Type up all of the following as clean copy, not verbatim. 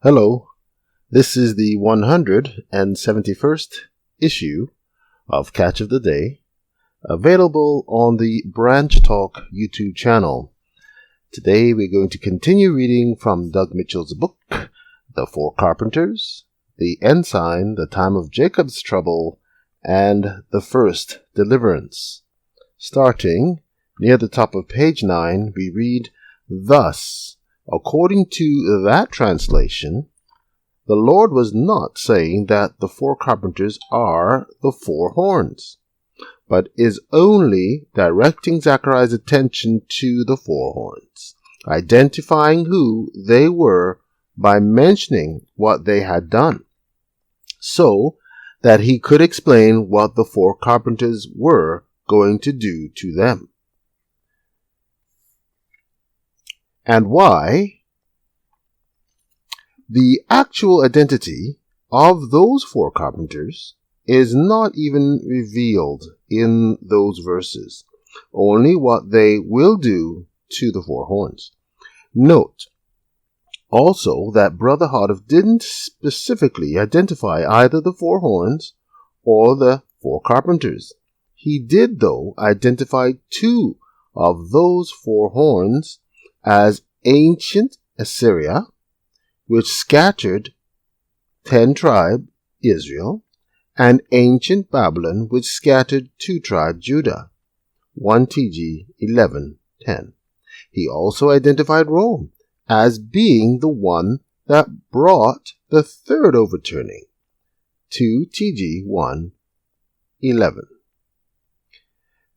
Hello, this is the 171st issue of Catch of the Day, available on the Branch Talk YouTube channel. Today we're going to continue reading from Doug Mitchell's book, The Four Carpenters, the Ensign, The Time of Jacob's Trouble, and the First Deliverance. Starting near the top of page 9, we read, "Thus, according to that translation, the Lord was not saying that the four carpenters are the four horns, but is only directing Zechariah's attention to the four horns, identifying who they were by mentioning what they had done, so that he could explain what the four carpenters were going to do to them. And why the actual identity of those four carpenters is not even revealed in those verses, only what they will do to the four horns. Note also that Brother Hardif didn't specifically identify either the four horns or the four carpenters. He did, though, identify two of those four horns as ancient Assyria, which scattered 10 tribe Israel, and ancient Babylon, which scattered 2 tribe Judah. 1 TG 11:10. He also identified Rome as being the one that brought the third overturning. 2 TG 1:11.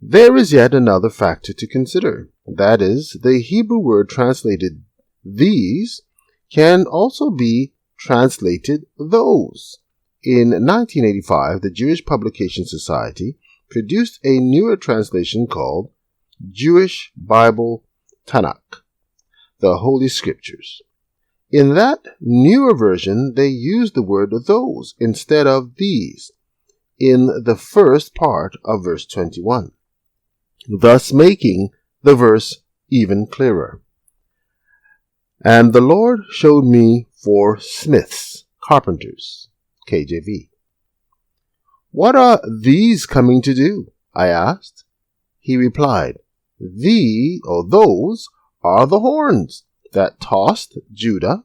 There is yet another factor to consider. That is, the Hebrew word translated these can also be translated those. In 1985, the Jewish Publication Society produced a newer translation called Jewish Bible Tanakh, the Holy Scriptures. In that newer version, they used the word those instead of these in the first part of verse 21. Thus making the verse even clearer. And the Lord showed me 4 smiths, carpenters, KJV. What are these coming to do? I asked. He replied, those are the horns that tossed Judah,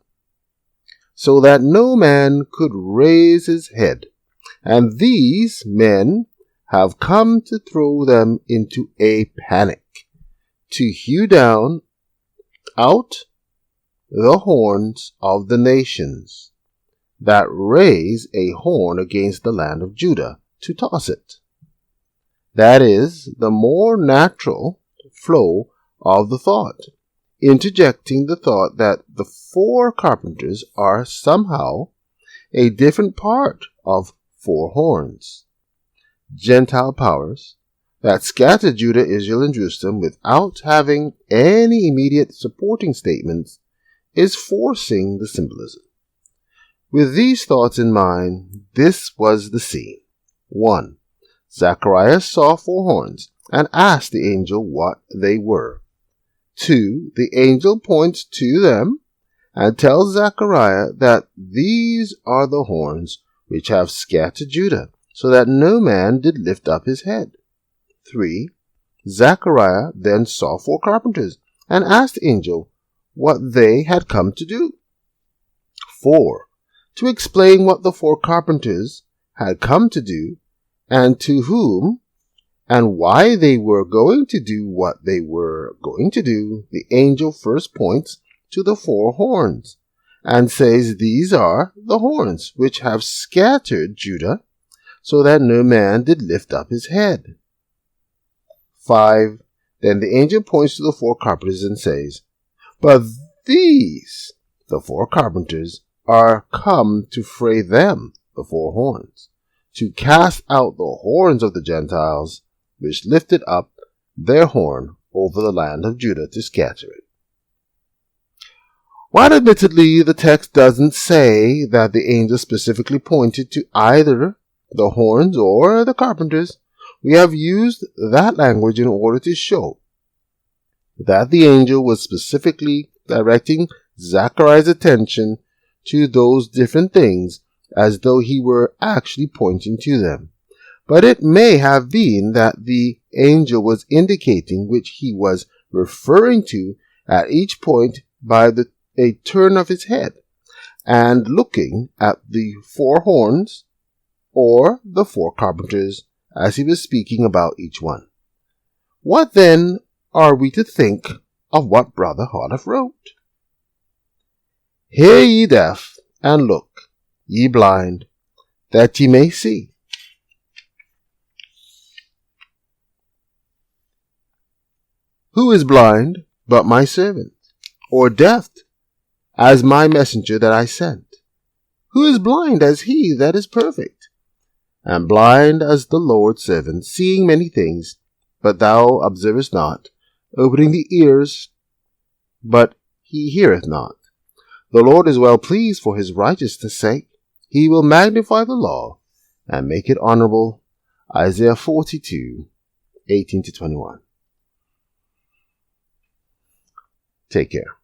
so that no man could raise his head, and these men have come to throw them into a panic, to hew down out the horns of the nations that raise a horn against the land of Judah, to toss it. That is the more natural flow of the thought, interjecting the thought that the four carpenters are somehow a different part of 4 horns. Gentile powers that scattered Judah, Israel, and Jerusalem without having any immediate supporting statements is forcing the symbolism. With these thoughts in mind, this was the scene. 1. Zechariah saw 4 horns and asked the angel what they were. 2. The angel points to them and tells Zechariah that these are the horns which have scattered Judah, so that no man did lift up his head. 3. Zechariah then saw 4 carpenters and asked the angel what they had come to do. 4. To explain what the 4 carpenters had come to do, and to whom, and why they were going to do what they were going to do, the angel first points to the 4 horns, and says these are the horns which have scattered Judah, so that no man did lift up his head. 5. Then the angel points to the 4 carpenters and says, but these, the 4 carpenters, are come to fray them, the 4 horns, to cast out the horns of the Gentiles, which lifted up their horn over the land of Judah to scatter it. While admittedly the text doesn't say that the angel specifically pointed to either the horns or the carpenters, we have used that language in order to show that the angel was specifically directing Zechariah's attention to those different things as though he were actually pointing to them. But it may have been that the angel was indicating which he was referring to at each point by a turn of his head, and looking at the 4 horns or the 4 carpenters as he was speaking about each one. What then are we to think of what Brother Hardif wrote? Hear ye deaf, and look, ye blind, that ye may see. Who is blind but my servant, or deaf as my messenger that I sent? Who is blind as he that is perfect, and blind as the Lord's servant, seeing many things, but thou observest not, opening the ears, but he heareth not. The Lord is well pleased for his righteousness' sake. He will magnify the law, and make it honorable. Isaiah 42, 18-21. Take care.